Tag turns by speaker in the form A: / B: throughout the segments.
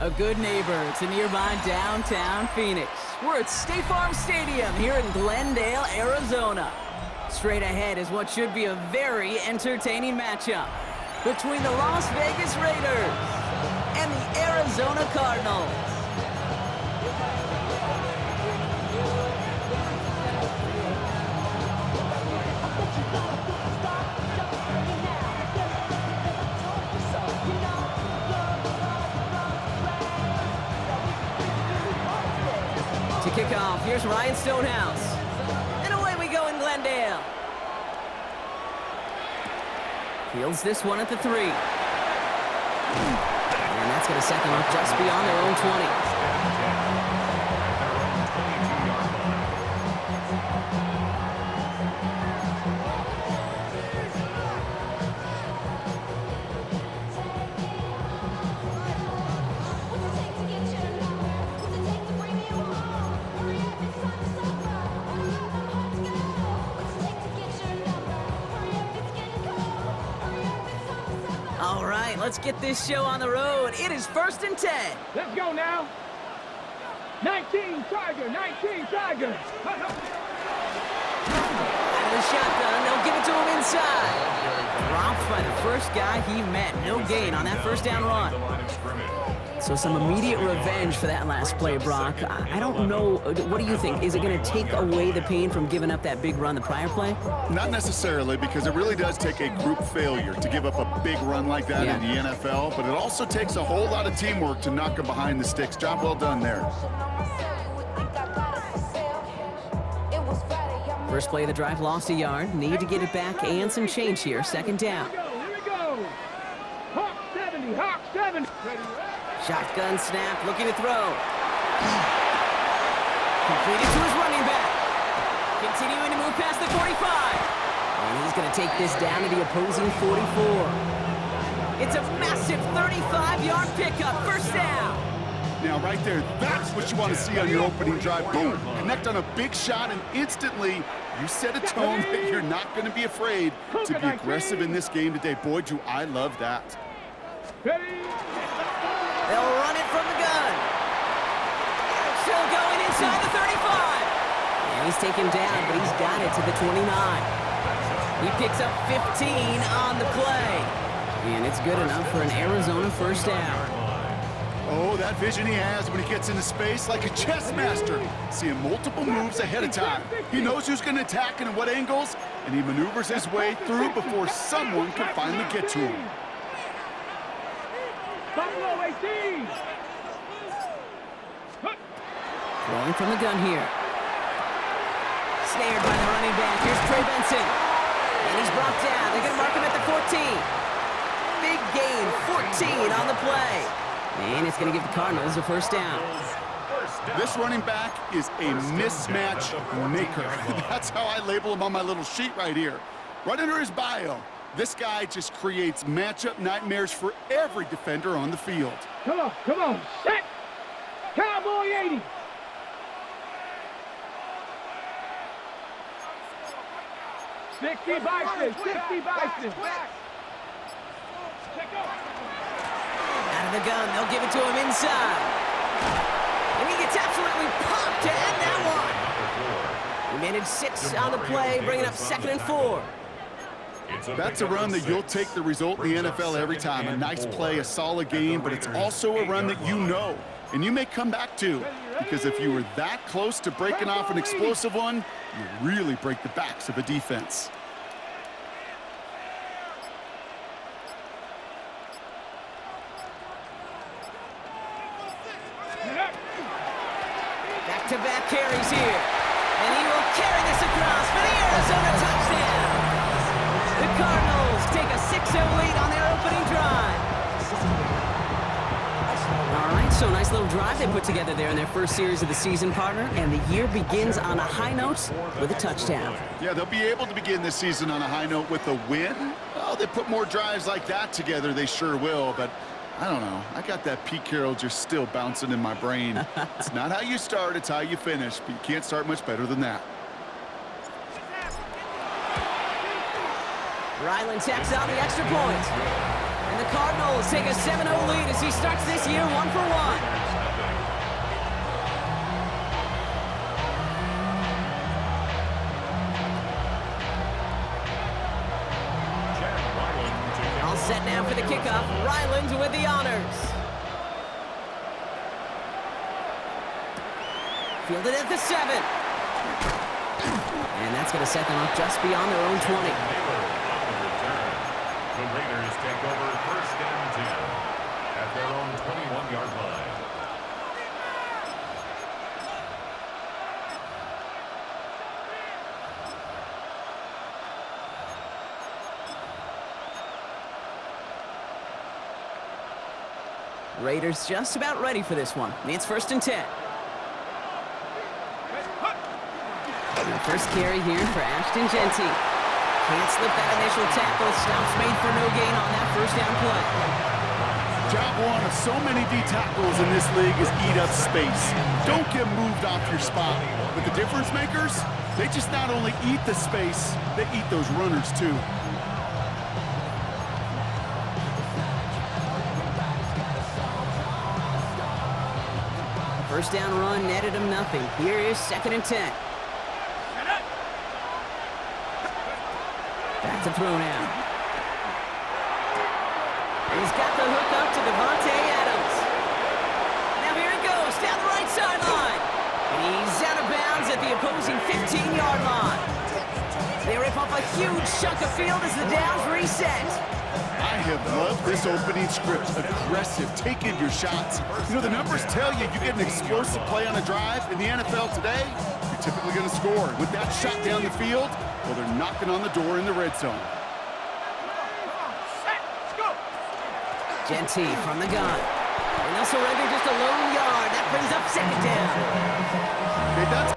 A: A good neighbor to nearby downtown Phoenix. We're at State Farm Stadium here in Glendale, Arizona. Straight ahead is what should be a very entertaining matchup between the Las Vegas Raiders and the Arizona Cardinals. To kick off, here's Ryan Stonehouse. And away we go in Glendale. Fields this one at the 3. And that's going to set them up just beyond their own 20. All right, let's get this show on the road. It is 1st and 10.
B: Let's go now. 19 Tiger, 19 Tiger.
A: Out of the shotgun, they'll give it to him inside. Dropped by the first guy he met. No gain on that first down run. So some immediate revenge for that last play, Brock. I don't know. What do you think? Is it going to take away the pain from giving up that big run the prior play?
C: Not necessarily, because it really does take a group failure to give up a big run like that in the NFL, but it also takes a whole lot of teamwork to knock him behind the sticks. Job well done there.
A: First play of the drive, lost a yard. Need to get it back and some change here. 2nd down.
B: Here we go. Hawk 70, Hawk 70.
A: Shotgun snap, looking to throw. Completed to his running back. Continuing to move past the 45. And he's going to take this down to the opposing 44. It's a massive 35-yard pickup. First down.
C: Now, right there, that's what you want to see on your opening drive. Boom! Connect on a big shot, and instantly you set a tone that you're not going to be afraid to be aggressive in this game today. Boy, do I love that.
A: They'll run it from the gun. Still going inside the 35. And he's taken down, but he's got it to the 29. He picks up 15 on the play. And it's good enough for an Arizona first down.
C: Oh, that vision he has when he gets into space, like a chess master, seeing multiple moves ahead of time. He knows who's going to attack and at what angles, and he maneuvers his way through before someone can finally get to him.
B: Buffalo 18.
A: Throwing from the gun here. Snared by the running back. Here's Trey Benson. And he's brought down. They're going to mark him at the 14. Big gain, 14 on the play. And it's going to give the Cardinals a first down.
C: This running back is a mismatch maker. That's how I label him on my little sheet right here. Right under his bio, this guy just creates matchup nightmares for every defender on the field.
B: Come on, set. Cowboy 80. Bison.
A: Out of the gun, they'll give it to him inside. And he gets absolutely popped to end that one. He managed 6 on the play, bringing up 2nd and 4.
C: That's a run that you'll take the result in the NFL every time. A nice play, a solid game, but it's also a run that you know, and you may come back to. Because if you were that close to breaking off an explosive one, you really break the backs of a defense.
A: Back-to-back carries here. And he will carry this across for the Arizona touchdown. The Cardinals take a 6-0 lead on their opening drive. All right, so nice little drive they put together there in their first series of the season, partner. And the year begins on a high note with a touchdown.
C: Yeah, they'll be able to begin this season on a high note with a win. Well, they put more drives like that together, they sure will, but I don't know. I got that Pete Carroll just still bouncing in my brain. It's not how you start, it's how you finish, but you can't start much better than that.
A: Ryland tacks on the extra point. And the Cardinals take a 7-0 lead as he starts this year 1-for-1. All set now for the kickoff. Ryland with the honors. Fielded at the 7. And that's going to set them up just beyond their own 20.
D: The Raiders take over 1st and 10 at their own 21-yard line.
A: Raiders just about ready for this one. It's 1st and 10. The first carry here for Ashton Genty. Can't slip that initial tackle. Stops made for no gain on that 1st down play.
C: Job one of so many D tackles in this league is eat up space. Don't get moved off your spot. But the difference makers, they just not only eat the space, they eat those runners too.
A: First down run netted him nothing. Here is 2nd and 10. Back to throw now. He's got the hook up to Devontae Adams. Now here he goes down the right sideline. And he's out of bounds at the opposing 15-yard line. They rip off a huge chunk of field as the downs reset.
C: I have loved this opening script. Aggressive, taking your shots. You know, the numbers tell you you get an explosive play on a drive. In the NFL today, you're typically going to score. With that shot down the field, well, they're knocking on the door in the red zone.
A: Genty from the gun. And they'll surrender just a lone yard. That brings up 2nd down.
C: Okay, that's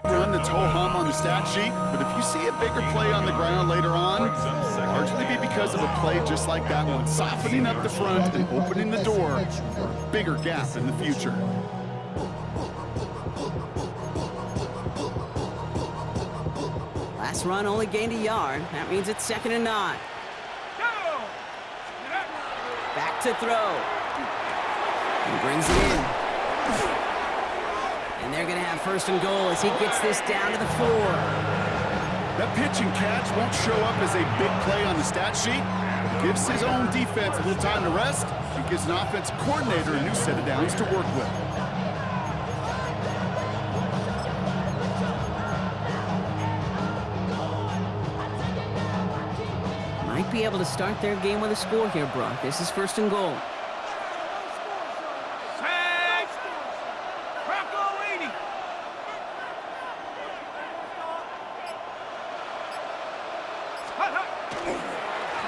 C: run that's ho-hum on the stat sheet, but if you see a bigger play on the ground later on, largely be because of a play just like that one, softening up the front and opening the door for a bigger gap in the future.
A: Last run only gained a yard. That means it's 2nd and 9. Back to throw. He brings it in. And they're going to have 1st and goal as he gets this down to the 4.
C: That pitch and catch won't show up as a big play on the stat sheet, but gives his own defense a little time to rest and gives an offensive coordinator a new set of downs to work with.
A: Might be able to start their game with a score here, Brock. This is 1st and goal.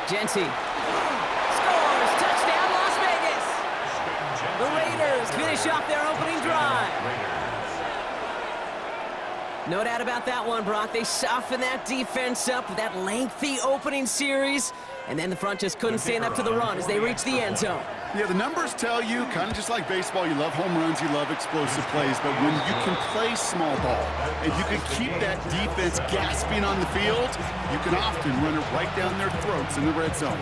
A: Genty scores! Touchdown, Las Vegas! The Raiders finish off their opening drive. No doubt about that one, Brock. They softened that defense up with that lengthy opening series, and then the front just couldn't stand up to the run as they reached the end zone.
C: Yeah, the numbers tell you, kind of just like baseball, you love home runs, you love explosive plays, but when you can play small ball and you can keep that defense gasping on the field, you can often run it right down their throats in the red zone.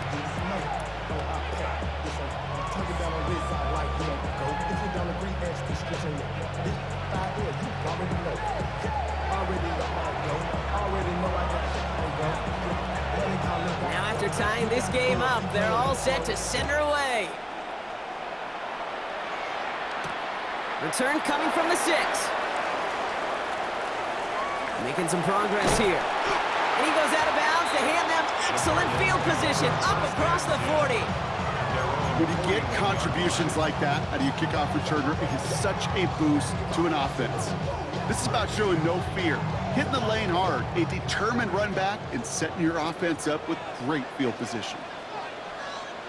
A: Now after tying this game up, they're all set to center away. Return coming from the 6. Making some progress here. And he goes out of bounds to hand them excellent field position up across the 40.
C: When you get contributions like that out of your kickoff returner, it is such a boost to an offense. This is about showing no fear, hitting the lane hard, a determined run back, and setting your offense up with great field position.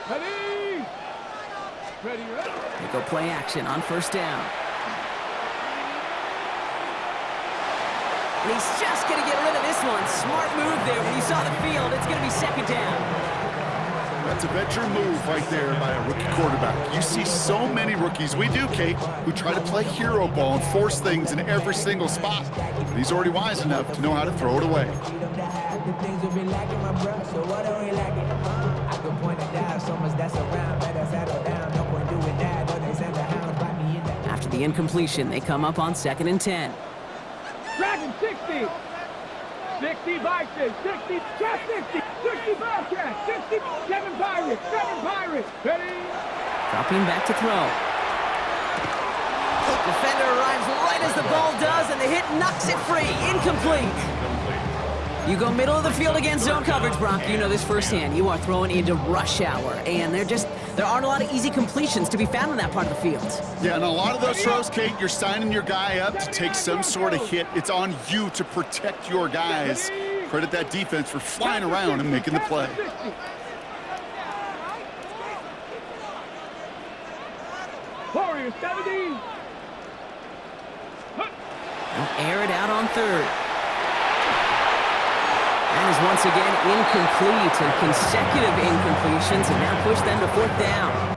B: Ready? Ready, ready.
A: They go play action on 1st down. And he's just going to get rid of this one. Smart move there. When you saw the field, it's going to be 2nd down.
C: That's a veteran move right there by a rookie quarterback. You see so many rookies, we do, Kate, who try to play hero ball and force things in every single spot. But he's already wise enough to know how to throw it away.
A: After the incompletion, they come up on 2nd and 10.
B: Dragon 60. 60 Vikings, 60, Cat 60, 60 Bobcats, 60, 7 Pirates, 7 Pirates. Ready?
A: Dropping back to throw. Defender arrives right as the ball does, and the hit knocks it free. Incomplete. You go middle of the field against zone coverage, Brock. You know this firsthand. You are throwing into rush hour, and there aren't a lot of easy completions to be found in that part of the field.
C: Yeah, and a lot of those throws, Kate, you're signing your guy up to take some sort of hit. It's on you to protect your guys. Credit that defense for flying around and making the play.
B: Warriors 70.
A: They'll air it out on 3rd. That is once again incomplete, and consecutive incompletions have now pushed them to 4th down.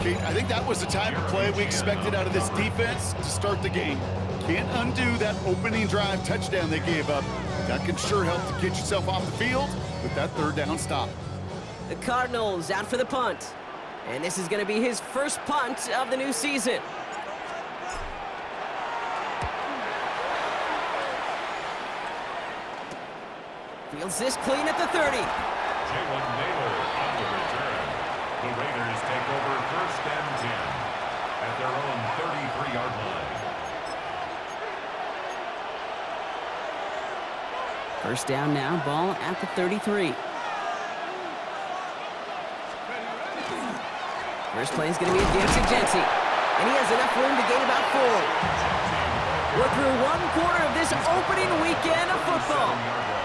C: Kate, I think that was the type of play we expected out of this defense to start the game. Can't undo that opening drive touchdown they gave up. That can sure help to get yourself off the field with that 3rd down stop.
A: The Cardinals out for the punt. And this is going to be his first punt of the new season. Fields this clean at the 30.
D: Jalen Naylor on the return. The Raiders take over 1st and 10 at their own 33-yard line.
A: 1st down now, ball at the 33. First play is going to be against Agenti. And he has enough room to gain about 4. We're through one quarter of this opening weekend of football.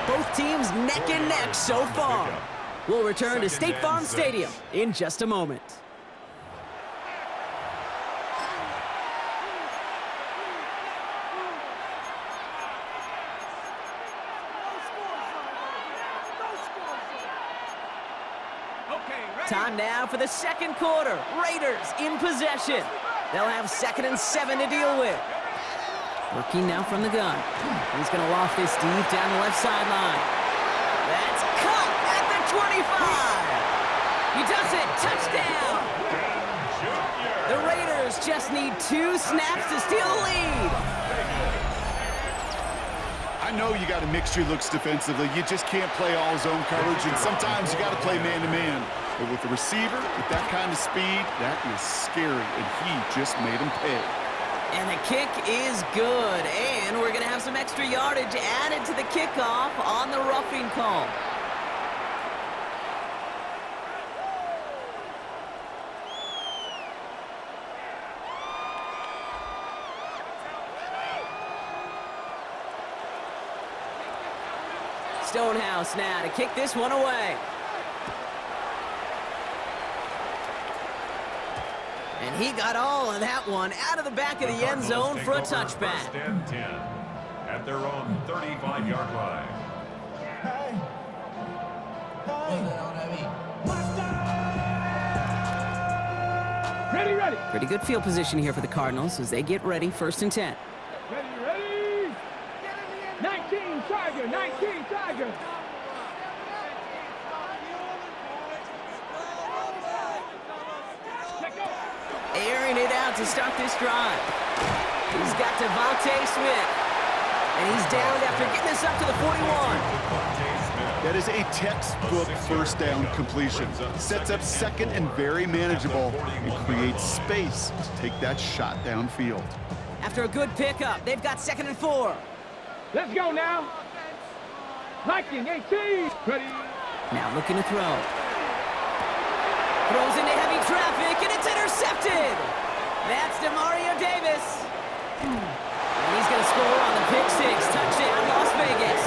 A: Both teams neck and neck so far. We'll return to State Farm Stadium in just a moment. Time now for the second quarter. Raiders in possession. They'll have 2nd and 7 to deal with. Working now from the gun. He's going to loft this deep down the left sideline. That's caught at the 25. He does it. Touchdown. The Raiders just need 2 snaps to steal the lead.
C: I know you got to mix your looks defensively. You just can't play all zone coverage, and sometimes you got to play man-to-man. But with the receiver, with that kind of speed, that is scary, and he just made him pay.
A: And the kick is good, and we're going to have some extra yardage added to the kickoff on the roughing call. Stonehouse now to kick this one away. And he got all of that one out of the back of the end zone for a touchback.
D: 1st and 10 at their own 35-yard line.
B: Ready, ready.
A: Pretty good field position here for the Cardinals as they get ready. 1st and 10.
B: Ready, ready. 19 Tiger, 19 Tiger.
A: Airing it out to start this drive. He's got Devontae Smith. And he's down after getting this up to the 41.
C: That is a textbook first down completion. Sets up 2nd and very manageable and creates space to take that shot downfield.
A: After a good pickup, they've got 2nd and 4.
B: Let's go now. Liking 18. Ready.
A: Now looking to throw. Throws into heavy traffic, and it's intercepted. That's DeMario Davis. And he's going to score on the pick 6. Touchdown, Las Vegas.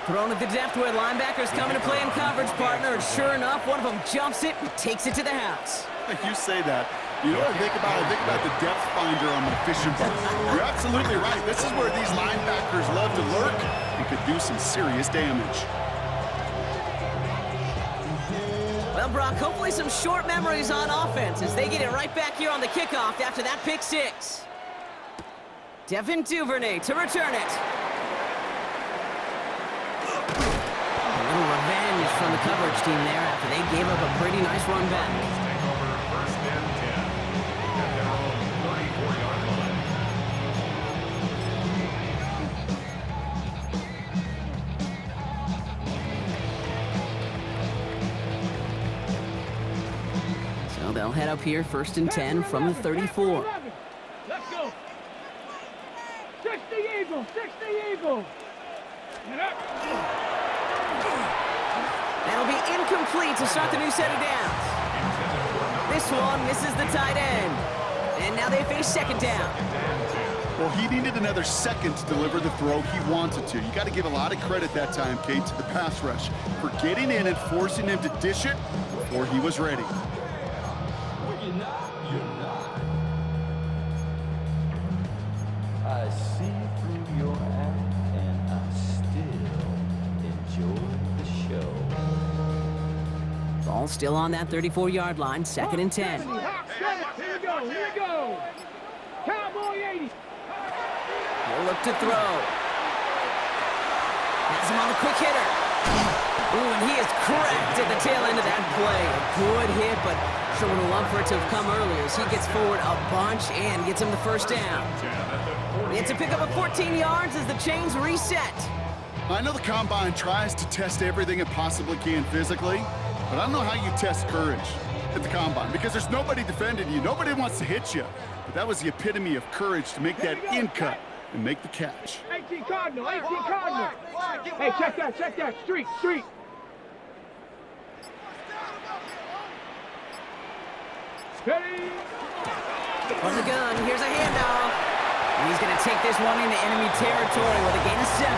A: Thrown at the depth where linebackers coming to play in coverage, partner. And sure enough, one of them jumps it and takes it to the house.
C: You say that. You know what I think about? I think about the depth finder on my fishing boat. You're absolutely right. This is where these linebackers love to lurk and could do some serious damage.
A: Well, Brock, hopefully some short memories on offense as they get it right back here on the kickoff after that pick 6. Devin Duvernay to return it. A little revenge from the coverage team there after they gave up a pretty nice run back. They'll head up here 1st and 10 from the 34.
B: Let's go. 60 Eagle, 60 Eagle.
A: That'll be incomplete to start the new set of downs. This one misses the tight end. And now they face 2nd down.
C: Well, he needed another second to deliver the throw he wanted to. You got to give a lot of credit that time, Kate, to the pass rush for getting in and forcing him to dish it before he was ready.
E: I see through your act, and I still enjoy the show.
A: Ball still on that 34-yard line, 2nd and 10.
B: Here we go, here we go. Cowboy 80.
A: He'll look to throw. Has him on the quick hitter. Ooh, and he is cracked at the tail end of that play. A good hit, but sure would have loved for it to have come earlier as he gets forward a bunch and gets him the 1st down. It's a pickup of 14 yards as the chains reset.
C: I know the Combine tries to test everything it possibly can physically, but I don't know how you test courage at the Combine because there's nobody defending you. Nobody wants to hit you. But that was the epitome of courage to make that in cut and make the catch.
B: 18 Cardinal, 18 Cardinal. Hey, check that, street. Ready?
A: From the gun, here's a handoff. And he's going to take this one into enemy territory with a gain of 7.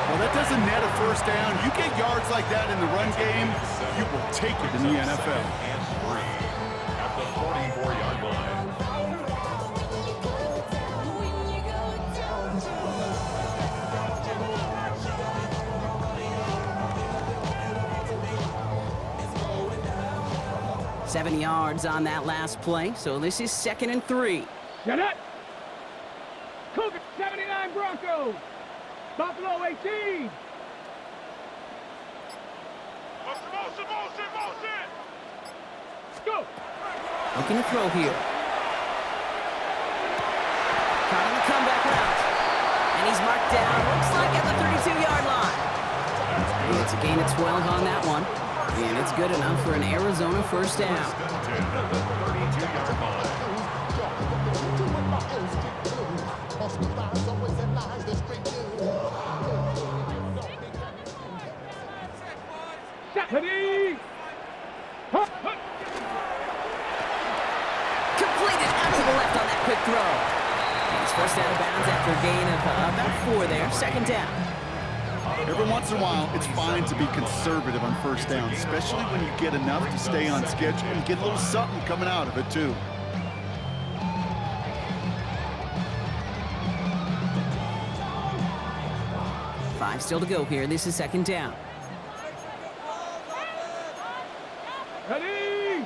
C: Well, that doesn't net a first down. You get yards like that in the run game, you will take it in the NFL.
D: And 3 at the 44-yard line.
A: Seven yards on that last play, so this is 2nd and 3.
B: Get it! Cougar 79 Broncos. Buffalo 18. Go!
A: Looking to throw here. Caught on the comeback route. And he's marked down, looks like at the 32-yard line. And it's a gain of 12 on that one. And it's good enough for an Arizona first down.
D: First and 10 at the 32-yard line.
B: Ready? Hut, hut.
A: Completed out to the left on that quick throw. And it's first out of bounds after a gain of about 4 there. 2nd down.
C: Every once in a while, it's fine to be conservative on first down, especially when you get enough to stay on schedule and get a little something coming out of it, too.
A: Five still to go here. This is 2nd down.
B: Ready?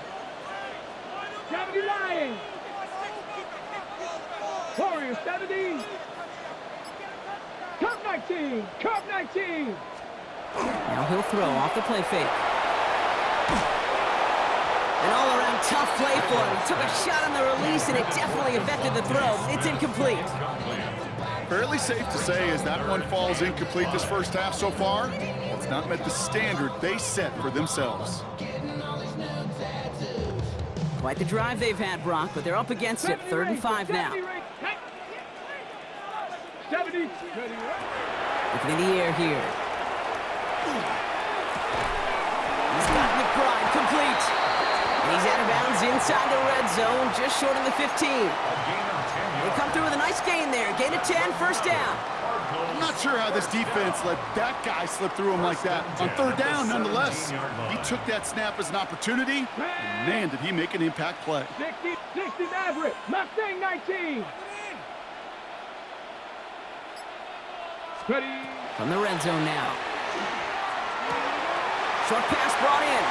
B: 70 Lions. Warriors 70. Curve 19. Curve 19.
A: Now he'll throw off the play fake. An all-around tough play for him. He took a shot on the release, and it definitely affected the throw. It's incomplete.
C: Fairly safe to say as that one falls incomplete this first half so far, it's not met the standard they set for themselves.
A: Quite the drive they've had, Brock, but they're up against it. 3rd and 5 now.
B: 70.
A: Looking in the air here. He's got McBride complete. And he's out of bounds inside the red zone, just short of the 15. They come through with a nice gain there. Gain of 10, first down.
C: I'm not sure how this defense let that guy slip through him like that. On 3rd down, nonetheless, he took that snap as an opportunity, and man, did he make an impact play.
B: 60 Maverick. Mustang 19. Ready?
A: From the red zone now. Short pass brought in.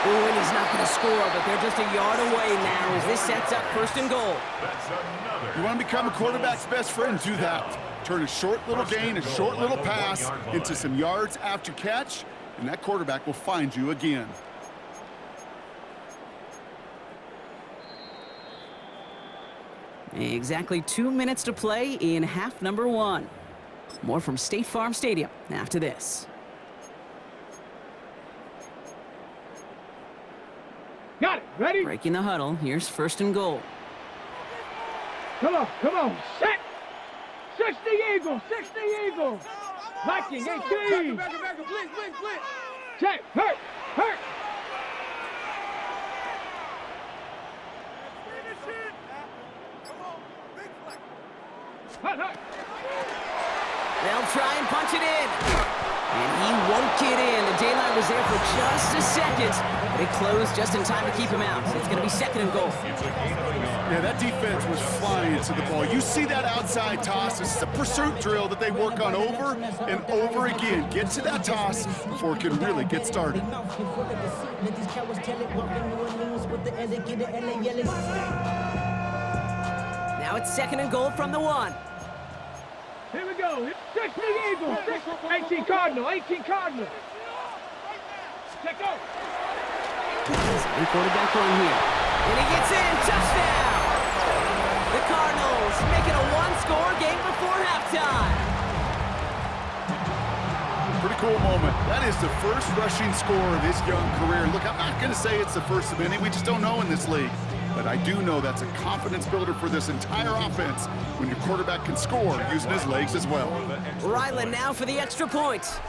A: Ooh, and he's not going to score, but they're just a yard away now as this sets up 1st and goal.
C: You want to become a quarterback's best friend, do that. Turn a short little gain, a short little pass into some yards after catch, and that quarterback will find you again.
A: Exactly 2 minutes to play in half number 1. More from State Farm Stadium after this.
B: Got it. Ready?
A: Breaking the huddle. Here's 1st and goal.
B: Come on, come on. Set. 60 Eagles, 60 Eagles. Viking 18. Back, please. Check. Hurt. Hut.
A: They'll try and punch it in. And he won't get in. The daylight was there for just a second, but it closed just in time to keep him out. So it's going to be 2nd and goal.
C: Yeah, that defense was flying to the ball. You see that outside toss. This is a pursuit drill that they work on over and over again. Get to that toss before it can really get started.
A: Now it's 2nd and goal from the 1.
B: Here we go. 60 Eagles. 18 Cardinal. Check go.
A: And quarterback on here. And he gets in. Touchdown. The Cardinals make it a 1-score game before halftime.
C: Pretty cool moment. That is the first rushing score of his young career. Look, I'm not going to say it's the first of many. We just don't know in this league. But I do know that's a confidence builder for this entire offense when your quarterback can score using his legs as well.
A: Ryland now for the extra point.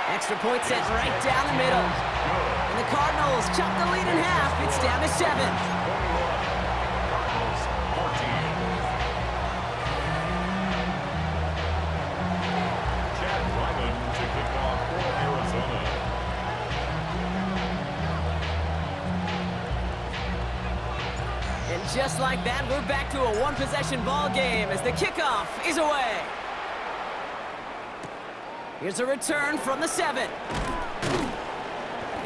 A: Extra point set right down the middle. And And the Cardinals chop the lead in half. It's down to 7.
D: Cardinals 14. Chad Ryman to kick off for Arizona.
A: And just like that, we're back to a one-possession ball game as the kickoff is away. Here's a return from the 7.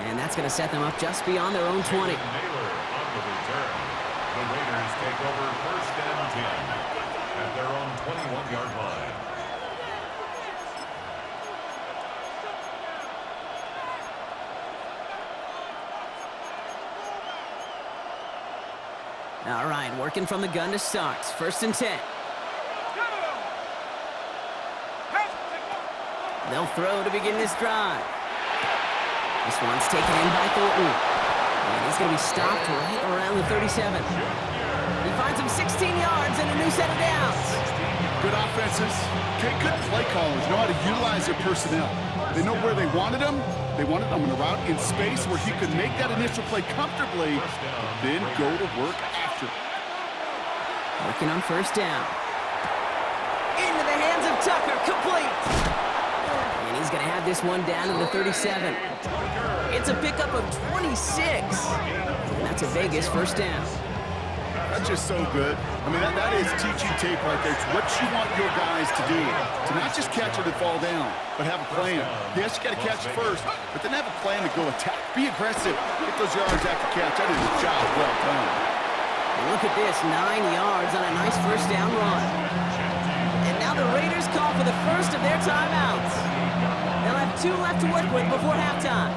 A: And that's going to set them up just beyond their own 20.
D: Naylor on the return. The Raiders take over first and 10 at their own 21-yard line.
A: All right, working from the gun to start. First and 10. They'll throw to begin this drive. This one's taken in by Thornton. And he's going to be stopped right around the 37. He finds him 16 yards and a new set of downs.
C: Good offenses. Okay, good play callers know how to utilize their personnel. They know where they wanted him. They wanted him in a route in space where he could make that initial play comfortably, then go to work after.
A: Working on first down. Into the hands of Tucker, complete. And he's going to have this one down to the 37. It's a pickup of 26. And that's a Vegas first down.
C: That's just so good. I mean, that is teaching tape right there. It's what you want your guys to do. To not just catch it and fall down, but have a plan. Yes, you got to catch it first, but then have a plan to go attack. Be aggressive. Get those yards after catch. That is a job well done.
A: And look at this, 9 yards on a nice first down run. And now the Raiders call for the first of their timeouts. They'll have 2 left to work with before halftime.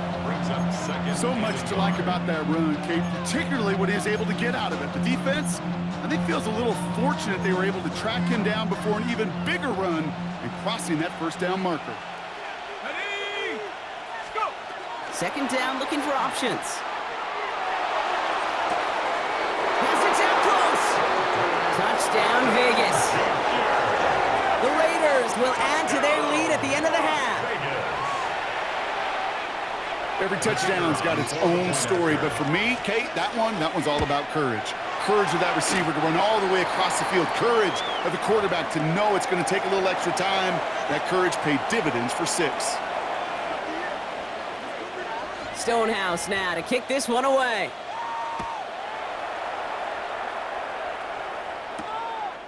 C: So much to like about that run, Kate, particularly what he is able to get out of it. The defense, I think, feels a little fortunate they were able to track him down before an even bigger run and crossing that first down marker.
B: Ready? Let's go.
A: Second down, looking for options. Pass it down close. Touchdown, Vegas. The Raiders will add to their lead at the end of the half.
C: Every touchdown's got its own story, but for me, Kate, that one's all about courage. Courage of that receiver to run all the way across the field. Courage of the quarterback to know it's going to take a little extra time. That courage paid dividends for 6.
A: Stonehouse now to kick this one away.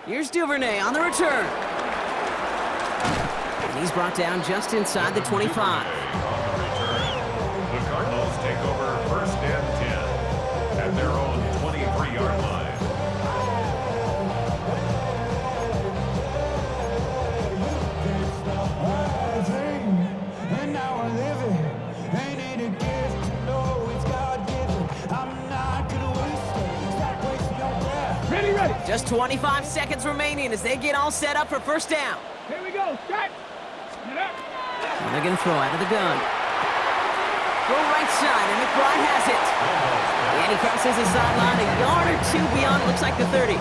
A: Here's Duvernay on the return. And he's brought down just inside the 25.
D: Take over first and 10 at their own 23-yard line.
F: And now I live it. Ain't it a gift to know it's God-given? I'm not gonna waste it. Stop wasting your breath.
B: Ready.
A: Just 25 seconds remaining as they get all set up for first down.
B: Here we go. Start. Get up.
A: And they're going to throw out of the gun. Go right side, and McBride has it. And he crosses the sideline a yard or 2 beyond, looks like the 30.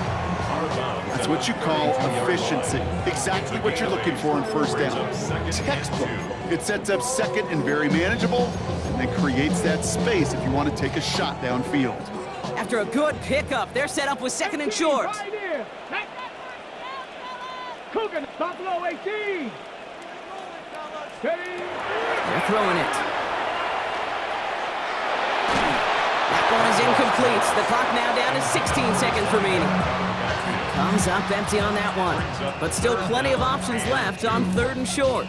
C: That's what you call efficiency. Exactly what you're looking for in first down. Textbook. It sets up second and very manageable, and then creates that space if you want to take a shot downfield.
A: After a good pickup, they're set up with second and short.
B: Right here. Coogan, Buffalo 18.
A: They're throwing it. That one is incomplete. The clock now down to 16 seconds remaining. Comes up empty on that one, but still plenty of options left on third and short.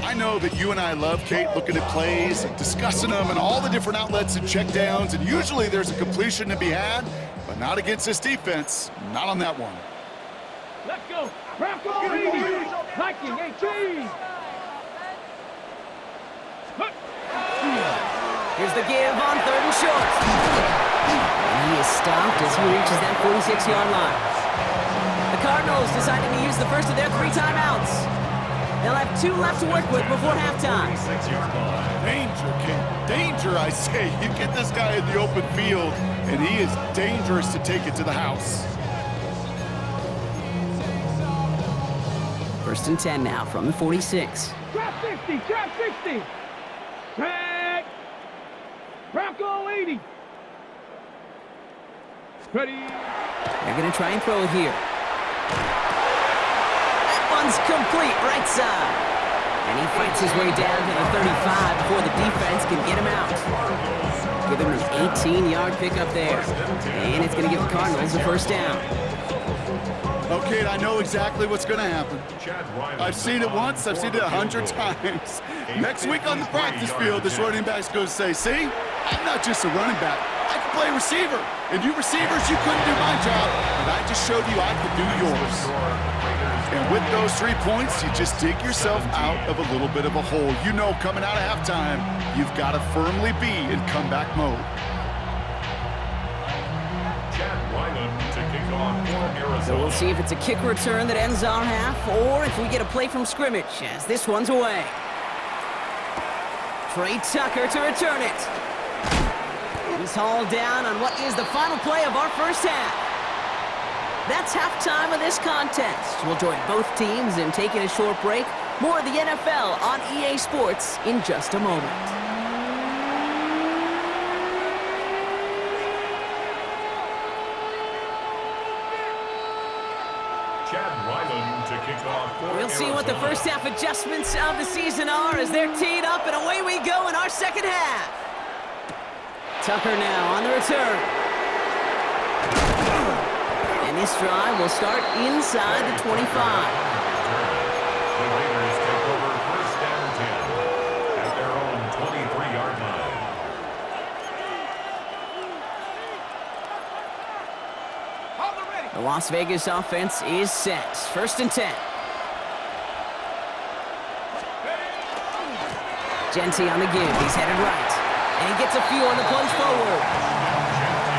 C: I know that you and I love, Kate, looking at plays, discussing them, and all the different outlets and check downs, and usually there's a completion to be had, but not against this defense. Not on that one.
B: Let's go. Bronco 80. Viking 18.
A: Here's the give on third and short. And he is stopped as he reaches that 46-yard line. The Cardinals decided to use the first of their 3 timeouts. They'll have 2 left to work with before halftime.
C: Danger, Kate. Danger, I say. You get this guy in the open field, and he is dangerous to take it to the house.
A: First and 10 now from the 46.
B: Trap 60. Trap 60. Tag. Taco 80. Ready.
A: They're going to try and throw it here. That one's complete, right side. And he fights his way down to the 35 before the defense can get him out. Give him an 18-yard pickup there. And it's going to give the Cardinals a first down.
C: Okay, I know exactly what's going to happen. I've seen it once, I've seen it 100 times. Next week on the practice field, this running back's going to say, see, I'm not just a running back, I can play receiver. And you receivers, you couldn't do my job, but I just showed you I could do yours. And with those 3 points, you just dig yourself out of a little bit of a hole. You know, coming out of halftime, you've got to firmly be in comeback mode.
A: So we'll see if it's a kick return that ends our half, or if we get a play from scrimmage, as this one's away. Trey Tucker to return it. He's hauled down on what is the final play of our first half. That's halftime of this contest. We'll join both teams in taking a short break. More of the NFL on EA Sports in just a moment. We'll see what the first half adjustments of the season are as they're teed up, and away we go in our second half. Tucker now on the return. And this drive will start inside the 25.
D: The Raiders take over first down 10 at their own 23-yard line.
A: The Las Vegas offense is set. First and 10. Genty on the give. He's headed right. And he gets a few on the plunge forward.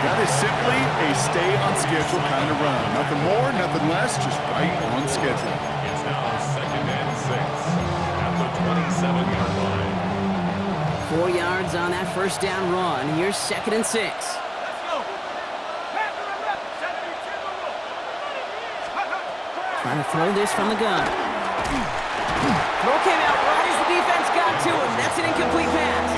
C: That is simply a stay-on-schedule kind of run. Nothing more, nothing less, just right on schedule.
D: It's now second and 6 at the 27-yard line.
A: 4 yards on that first down run. Here's second and 6. Trying to throw this from the gun. Throw came out right as the defense got to him. That's an incomplete pass.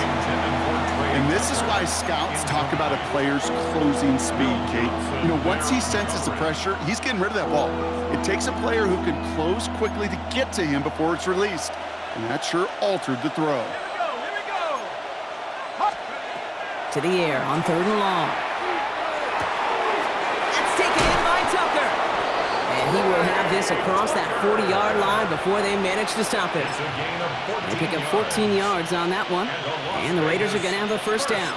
C: And this is why scouts talk about a player's closing speed, Kate. You know, once he senses the pressure, he's getting rid of that ball. It takes a player who can close quickly to get to him before it's released. And that sure altered the throw.
A: To the air on third and long. That's taken in by Tucker. And he will have this across that 40-yard line before they manage to stop it. They pick up 14 yards on that one. And the Raiders are going to have a first down.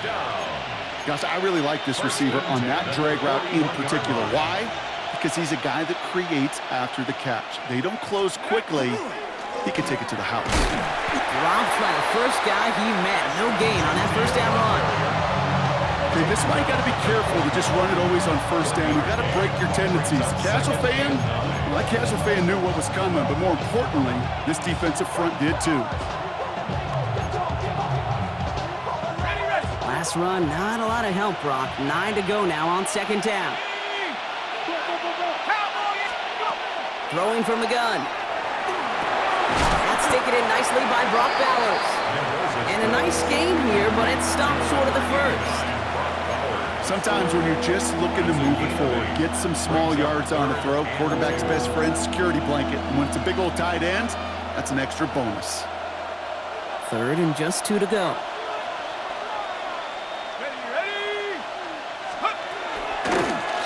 C: Gosh, I really like this receiver on that drag route in particular. Why? Because he's a guy that creates after the catch. They don't close quickly. He can take it to the house.
A: Robbed by the first guy he met. No gain on that first down run.
C: Okay, this is why you got to be careful to just run it always on first down. You got to break your tendencies. The casual fan, well, that casual fan knew what was coming, but more importantly, this defensive front did too.
A: Last run, not a lot of help, Brock. 9 to go now on second down. Throwing from the gun. That's taken in nicely by Brock Bowers. And a nice game here, but it stopped short of the first.
C: Sometimes when you're just looking to move it forward, get some small yards on a throw, quarterback's best friend, security blanket. And when it's a big old tight end, that's an extra bonus.
A: Third and just 2 to go.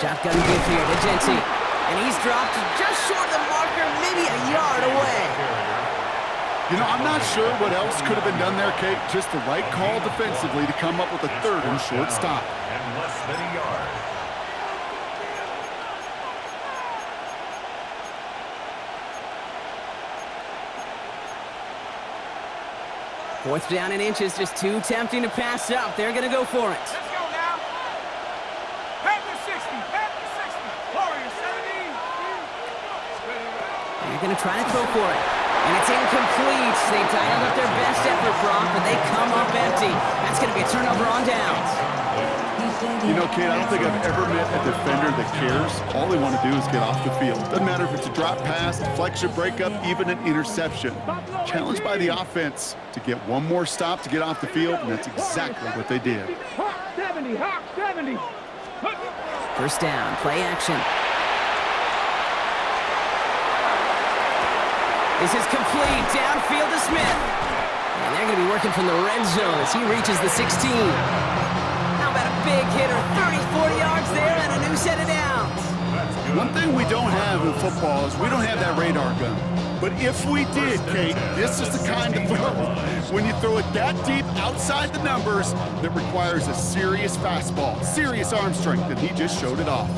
A: Shotgun give here to Genty. And he's dropped just short of the marker, maybe a yard away.
C: You know, I'm not sure what else could have been done there, Kate. Just the right call defensively to come up with a third and short stop.
D: And less than a yard.
A: Fourth down in inches, just too tempting to pass up. They're going to go for it.
B: Let's go now. Panther 60, Panther 60, Warrior 70.
A: They're going to try to throw for it. And it's incomplete. They dialed up their best effort, Brock, but they come up empty. That's going to be a turnover on downs.
C: You know, Kate, I don't think I've ever met a defender that cares. All they want to do is get off the field. Doesn't matter if it's a drop pass, deflection, breakup, even an interception. Challenged by the offense to get one more stop to get off the field, and that's exactly what they did.
B: 70, Hawk 70.
A: First down, play action. This is complete, downfield to Smith. And they're going to be working from the red zone as he reaches the 16. How about a big hitter, 30, 40 yards there and a new set of downs.
C: One thing we don't have in football is we don't have that radar gun. But if we did, Kate, this is the kind of throw, when you throw it that deep outside the numbers, that requires a serious fastball, serious arm strength, and he just showed it off.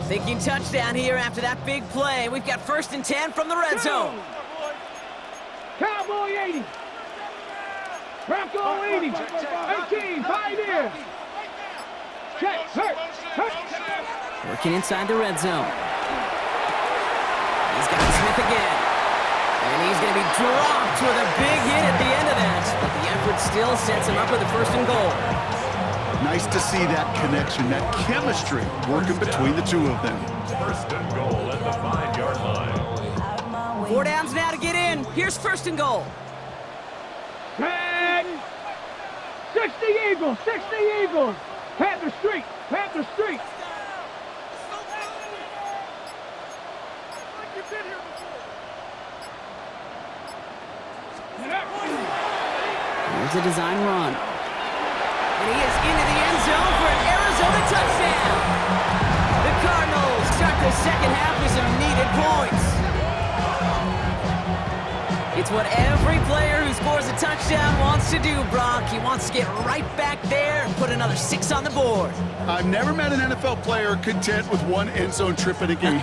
A: Thinking touchdown here after that big play. We've got 1st and 10 from the red zone.
B: Cowboy 80. Bronco 80. 18, Pioneer. Check, hurt.
A: Working inside the red zone. He's got Smith again. And he's going to be dropped with a big hit at the end of that. But the effort still sets him up with a 1st and goal.
C: Nice to see that connection, that chemistry working between the two of them.
D: 1st and goal at the 5-yard line.
A: 4 downs now to get in. Here's 1st and goal.
B: 10. 60 Eagles, 60 Eagles. Panther Street, Panther Street.
A: Here's a design run. And he is into the end zone for an Arizona touchdown. The Cardinals start the second half with some needed points. It's what every player who scores a touchdown wants to do, Brock. He wants to get right back there and put another 6 on the board.
C: I've never met an NFL player content with one end zone trip in a game.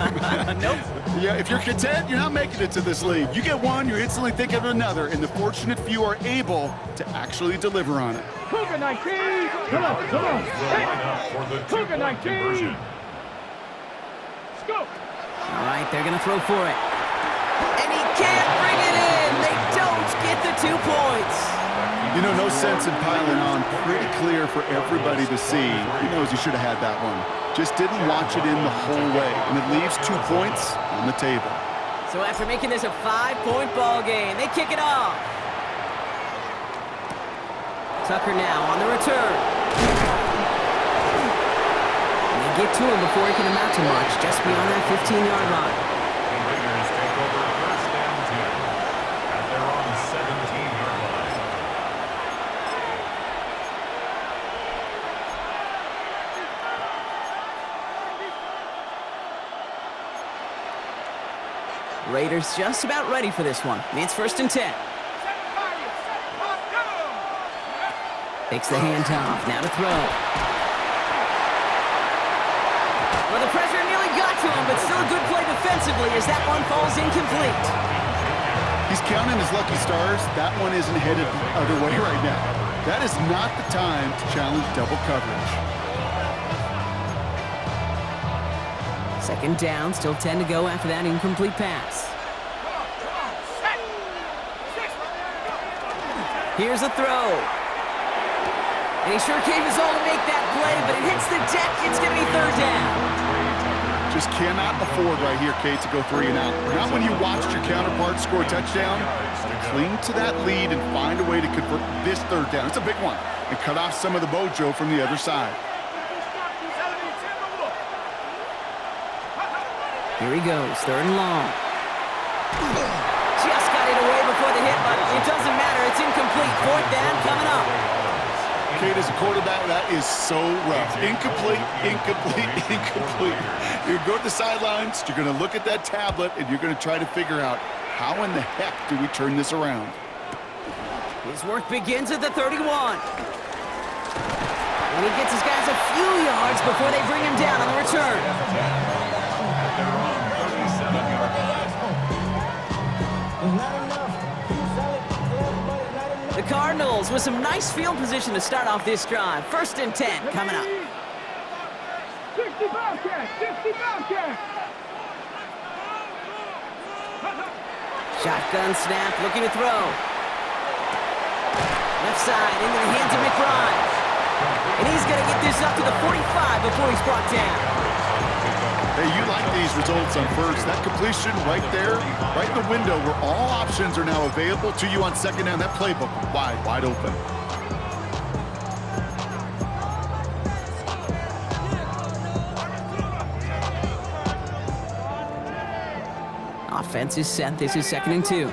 A: Nope.
C: Yeah, if you're content, you're not making it to this league. You get one, you're instantly thinking of another, and the fortunate few are able to actually deliver on it.
B: Cougar 19. Come on, come on. Cougar 19.
D: Conversion.
B: Let's go.
A: All right, they're going to throw for it. And he can't bring it in. They don't get the 2 points.
C: You know, no sense in piling on. Pretty clear for everybody to see. He knows he should have had that one. Just didn't watch it in the whole way. And it leaves 2 points on the table.
A: So after making this a 5-point ball game, they kick it off. Tucker now on the return. And they get to him before he can amount to much, just beyond that 15-yard line.
D: The Raiders take over 1st and 10 at their own 17-yard line.
A: Raiders just about ready for this one. It's 1st and 10. Takes the handoff, now to throw. Well, the pressure nearly got to him, but still a good play defensively as that one falls incomplete.
C: He's counting his lucky stars. That one isn't headed the other way right now. That is not the time to challenge double coverage.
A: 2nd down, still 10 to go after that incomplete pass. Here's a throw. And he sure gave his all to make that play, but it hits the deck. It's going to be 3rd down.
C: Just cannot afford right here, Kate, to go 3 and out. Not when you watched your counterpart score a touchdown. Cling to that lead and find a way to convert this 3rd down. It's a big one. And cut off some of the mojo from the other side.
A: Here he goes, 3rd and long. Just got it away before the hit, but it doesn't matter. It's incomplete. 4th down coming up.
C: Kate, as a quarterback, that is so rough. Incomplete, incomplete, incomplete. You're going to go to the sidelines, you're going to look at that tablet, and you're going to try to figure out how in the heck do we turn this around.
A: His work begins at the 31. And he gets his guys a few yards before they bring him down on the return. The Cardinals with some nice field position to start off this drive. 1st and 10 coming up.
B: 60 Bobcats, 60 Bobcats.
A: Shotgun snap, looking to throw. Left side into the hands of McBride. And he's going to get this up to the 45 before he's brought down.
C: Hey, you like these results on 1st. That completion right there, right in the window where all options are now available to you on 2nd down. That playbook wide open.
A: Offense is set. This is 2nd and 2.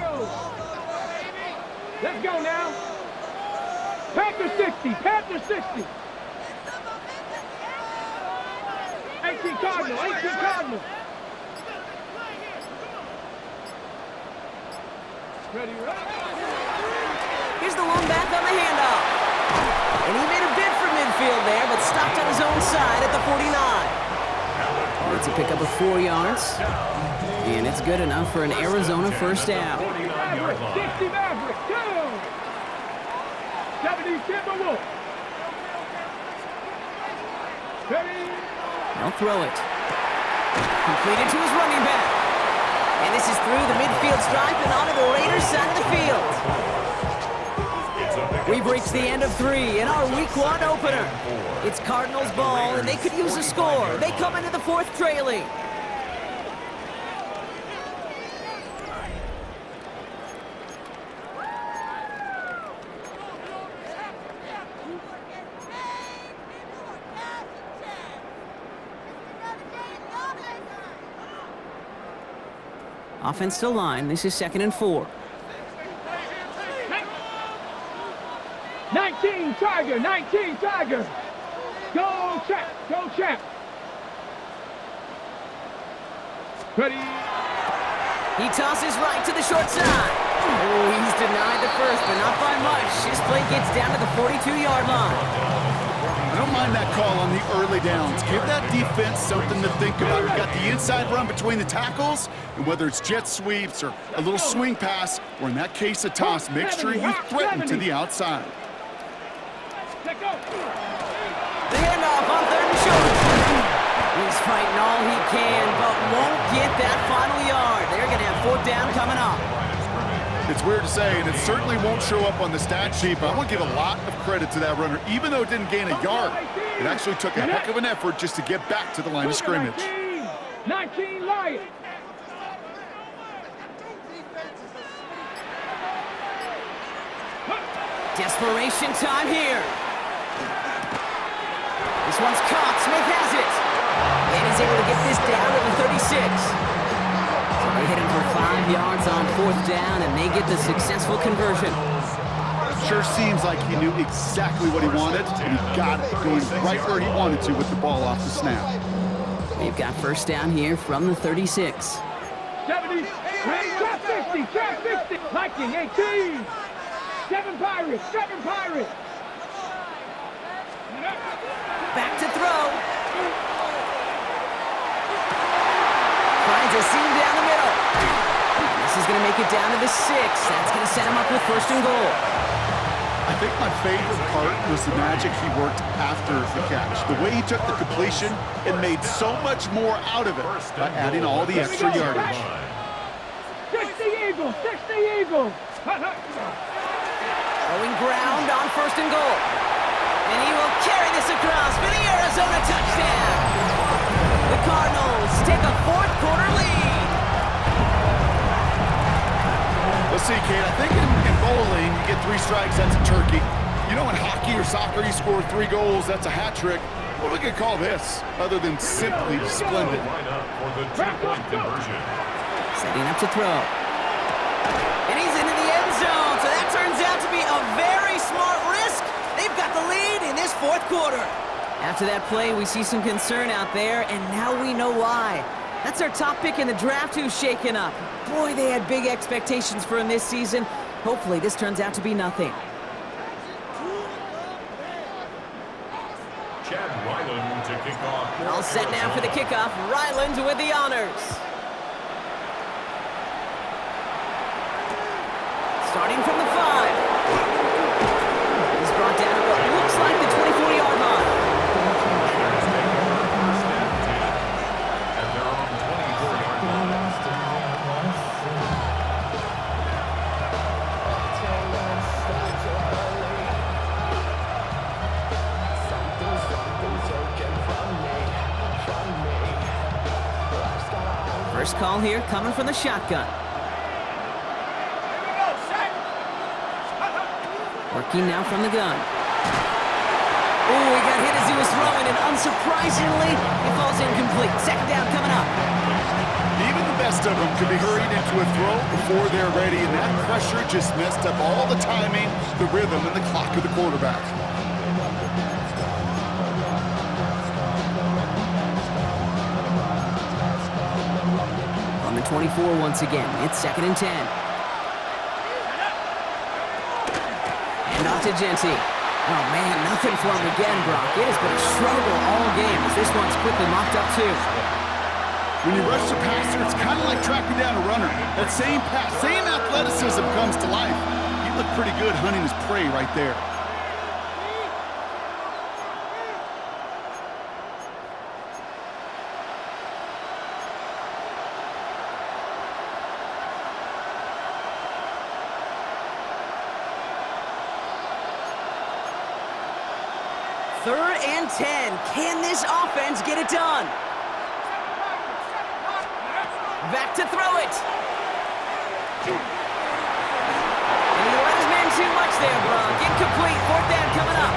B: Let's go now. Panther 60. Panther 60. 18 Cardinal. 18 Cardinal. Ready,
A: Here's the one back on the handoff. And he made a bid for midfield there, but stopped on his own side at the 49. It's a pickup of 4 yards. And it's good enough for an Arizona first down.
B: 60 Maverick. Go. 70 Timberwolves. Ready.
A: They'll throw it. Completed to his running back. And this is through the midfield stripe and onto the Raiders side of the field. We've reached the end of 3 in our Week 1 opener. It's Cardinals ball, and they could use a score. They come into the 4th trailing. Offense to line. This is 2nd and 4.
B: 19 Tiger. 19 Tiger. Go Champ. Go Champ. Ready.
A: He tosses right to the short side. Oh, he's denied the first, but not by much. His play gets down to the 42-yard line.
C: I don't mind that call on the early downs. Give that defense something to think about. You've got the inside run between the tackles, and whether it's jet sweeps or a little swing pass, or in that case, a toss, make sure you threaten to the outside.
B: Let go.
A: The handoff on 3rd and short. He's fighting all he can, but won't get that final yard. They're going to have 4th down coming up.
C: It's weird to say, and it certainly won't show up on the stat sheet, but I want to give a lot of credit to that runner. Even though it didn't gain a yard, it actually took a heck of an effort just to get back to the line of scrimmage.
B: 19 Lions.
A: Desperation time here. This one's caught. Smith has it. And he's able to get this down to the 36. So they hit him for 5 yards on 4th down, and they get the successful conversion.
C: Sure seems like he knew exactly what he wanted, and he got it going right where he wanted to with the ball off the snap.
A: They've got first down here from the 36.
B: 70. Trap 50. Trap 50. Viking 18. 7 Pirates. 7 Pirates.
A: Back to throw. Finds a seam down the middle. This is going to make it down to the 6. That's going to set him up with 1st and goal.
C: I think my favorite part was the magic he worked after the catch. The way he took the completion and made so much more out of it by adding all the extra yardage.
B: 60 Eagles. 60 Eagles.
A: Throwing ground on 1st and goal. And he will carry this across for the Arizona touchdown. The Cardinals take a 4th quarter lead.
C: Let's see, Kate, I think in bowling, you get 3 strikes, that's a turkey. You know, in hockey or soccer, you score 3 goals, that's a hat trick. What are we going to call this, other than simply splendid?
A: Setting up to throw. And he's into the end zone, so that turns out to be a very smart risk. They've got the lead in this 4th quarter. After that play, we see some concern out there, and now we know why. That's our top pick in the draft who's shaken up. Boy, they had big expectations for him this season. Hopefully, this turns out to be nothing.
D: Chad Ryland to kick off.
A: All set now for the kickoff. Ryland with the honors. Starting from the 5. He's brought down to what looks like the 24-yard line. First call here coming from the shotgun. Working now from the gun. Oh, he got hit as he was throwing, and unsurprisingly, he falls incomplete. 2nd down coming up.
C: Even the best of them could be hurried into a throw before they're ready, and that pressure just messed up all the timing, the rhythm, and the clock of the quarterback.
A: On the 24 once again, it's 2nd and 10. And off to Genty. Oh, man, nothing for him again, Brock. It has been a struggle all game as this one's quickly mocked up, too.
C: When you rush the passer, it's kind of like tracking down a runner. That same pass, same athleticism comes to life. He looked pretty good hunting his prey right there.
A: Third and 10. Can this offense get it done? Back to throw it. And he let his man too much there, Brock. Incomplete. 4th down coming up.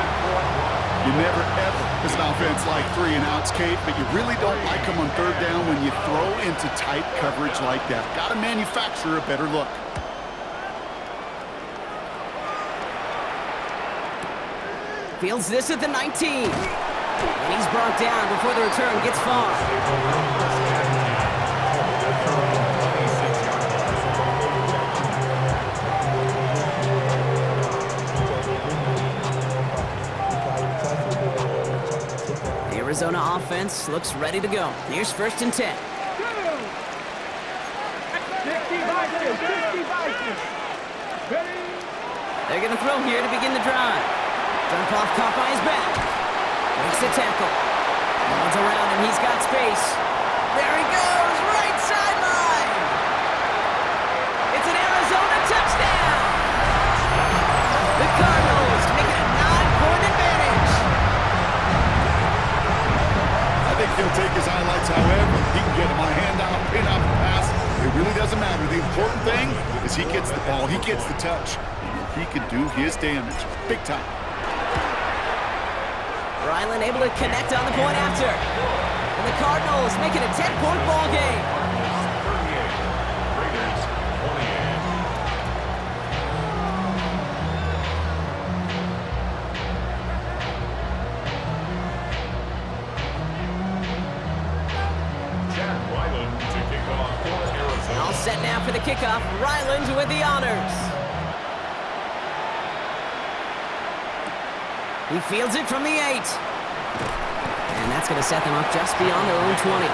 C: You never, ever, as an offense, like 3-and-outs, Kate, but you really don't like them on 3rd down when you throw into tight coverage like that. Got to manufacture a better look.
A: Fields this at the 19. And he's brought down before the return gets far. The Arizona offense looks ready to go. Here's 1st and 10.
B: 60 Vikings, 60 Vikings. Ready?
A: They're going to throw here to begin the drive. Dump off caught by his back. Makes the tackle. Runs around him. He's got space. There he goes. Right sideline. It's an Arizona touchdown. The Cardinals make it a 9-point advantage.
C: I think he'll take his highlights however. He can get him on a handoff, pin off a pass. It really doesn't matter. The important thing is he gets the ball. He gets the touch. He can do his damage. Big time.
A: Ryland able to connect on the point after. And the Cardinals make it a 10-point ball game.
D: 38, Raiders 28. Jack Ryland to kick off for Arizona.
A: All set now for the kickoff. Ryland with the honors. He fields it from the 8. And that's going to set them up just beyond their own 20.
D: The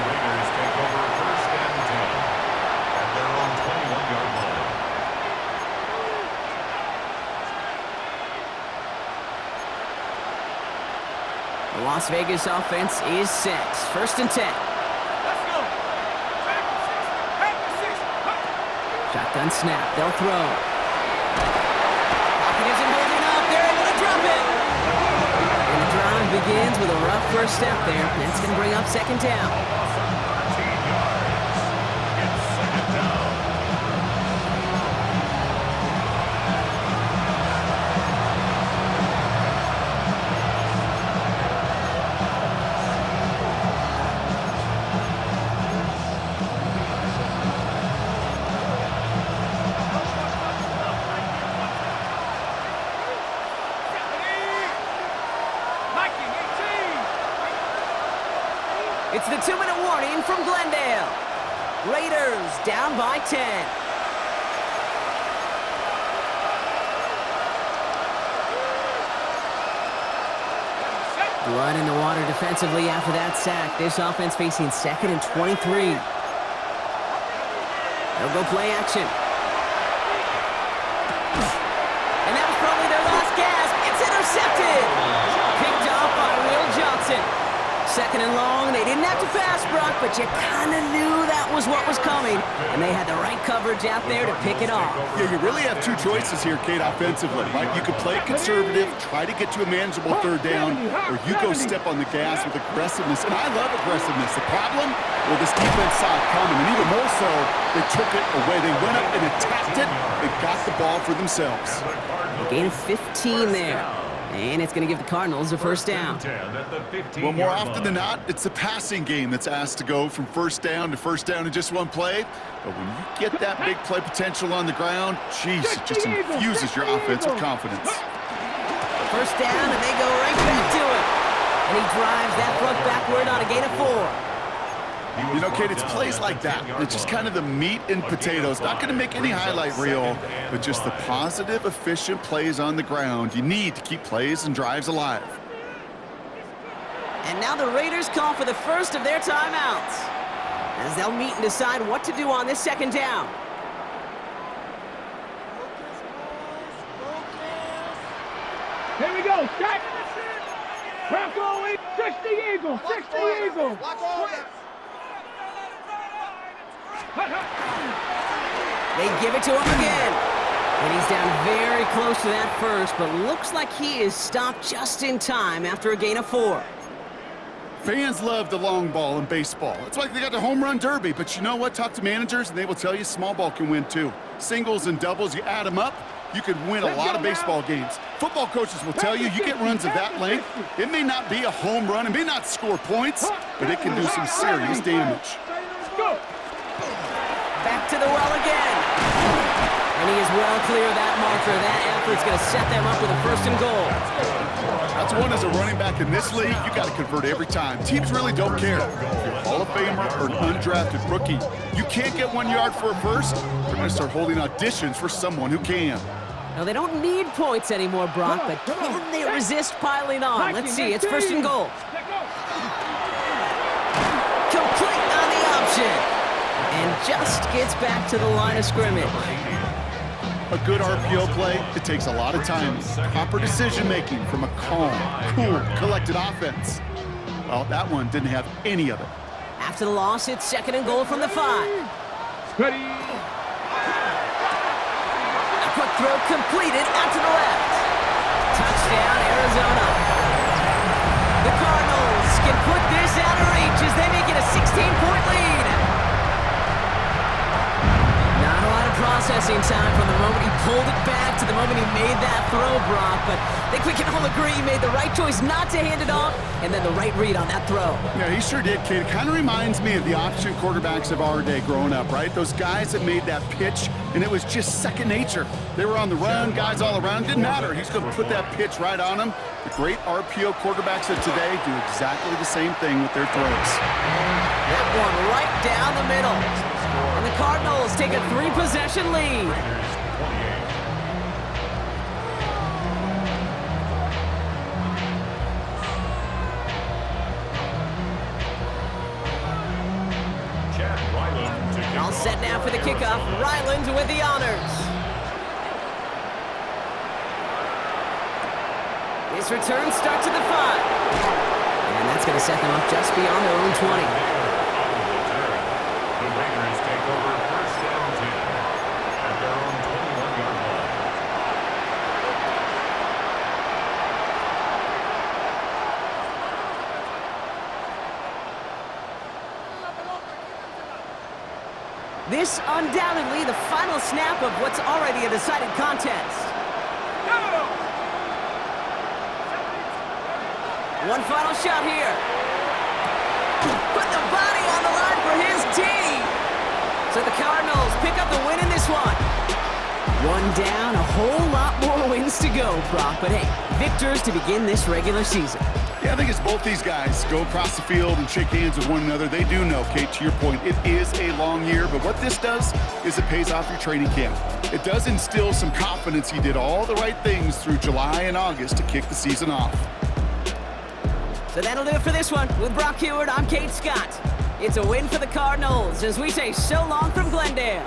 D: Raiders take over 1st and 10 at their own 21-yard line.
A: The Las Vegas offense is set. 1st and 10. Shotgun snap. They'll throw. Begins with a rough first step there. That's going to bring up 2nd down.
D: 13 yards. It's 2nd down.
A: It's the 2-minute warning from Glendale. Raiders down by 10. Blood in the water defensively after that sack. This offense facing 2nd and 23. They'll go play action. And that was probably their last gasp. It's intercepted. Picked off by Will Johnson. 2nd and long. They didn't have to pass, Brock, but you kind of knew that was what was coming. And they had the right coverage out there to pick it off.
C: Yeah, you really have 2 choices here, Kate, offensively, right? You could play conservative, try to get to a manageable 3rd down, or you go step on the gas with aggressiveness. And I love aggressiveness. The problem, well, this defense saw it coming, and even more so, they took it away. They went up and attacked it and got the ball for themselves.
A: A gain of 15 there. And it's going to give the Cardinals a first down.
C: Well, more often than not, it's the passing game that's asked to go from first down in just one play. But when you get that big play potential on the ground, geez, it just infuses your offense with confidence.
A: First down, and they go right back to it. And he drives that front backward on a gain of 4.
C: You know, Kate, it's plays like that. It's just kind of the meat and potatoes. Not going to make any highlight reel, but just the positive, efficient plays on the ground. You need to keep plays and drives alive.
A: And now the Raiders call for the first of their timeouts, as they'll meet and decide what to do on this second down.
B: Here we go, set. Bronco, 60 Eagles, 60 Eagles.
A: They give it to him again. And he's down very close to that first, but looks like he is stopped just in time after a gain of 4.
C: Fans love the long ball in baseball. It's like they got the home run derby, but you know what? Talk to managers, and they will tell you small ball can win too. Singles and doubles, you add them up, you could win a lot of baseball games. Football coaches will tell you, you get runs of that length, it may not be a home run, it may not score points, but it can do some serious damage.
A: Back to the well again. And he is well clear of that marker. That effort's going to set them up with a first and goal.
C: That's one as a running back in this league, you got to convert every time. Teams really don't care. If you're a Hall of Famer or an undrafted rookie, you can't get 1 yard for a first, they're going to start holding auditions for someone who can.
A: Now, they don't need points anymore, Brock, but can they resist piling on? Let's see. It's first and goal. Complete on the option. And just gets back to the line of scrimmage.
C: A good RPO play, it takes a lot of time. Proper decision-making from a calm, cool, collected offense. Well, that one didn't have any of it.
A: After the loss, it's second and goal from the 5.
B: Ready.
A: A quick throw completed out to the left. Touchdown, Arizona. The Cardinals can put this out of reach as they make it a 16-point lead. Not a lot of processing time from the moment he pulled it back to the moment he made that throw, Brock, but I think we can all agree he made the right choice not to hand it off, and then the right read on that throw.
C: Yeah, he sure did, kid. It kind of reminds me of the option quarterbacks of our day growing up, right? Those guys that made that pitch, and it was just second nature. They were on the run, guys all around. Didn't matter. He's going to put that pitch right on them. The great RPO quarterbacks of today do exactly the same thing with their throws.
A: That one right down the middle. And the Cardinals take a 3-possession lead. All set now for the kickoff. Ryland with the honors. This return starts at the 5. And that's going to set them up just beyond their own 20.
D: The Raiders take over first down 10 at their own 21-yard line.
A: This undoubtedly the final snap of what's already a decided contest. One final shot here. Put the body on the line for his team. So the Cardinals pick up the win in this one. One down, a whole lot more wins to go, Brock. But hey, victors to begin this regular season.
C: Yeah, I think it's both these guys go across the field and shake hands with one another. They do know, Kate, to your point, it is a long year, but what this does is it pays off your training camp. It does instill some confidence he did all the right things through July and August to kick the season off.
A: So that'll do it for this one. With Brock Heward, I'm Kate Scott. It's a win for the Cardinals as we say so long from Glendale.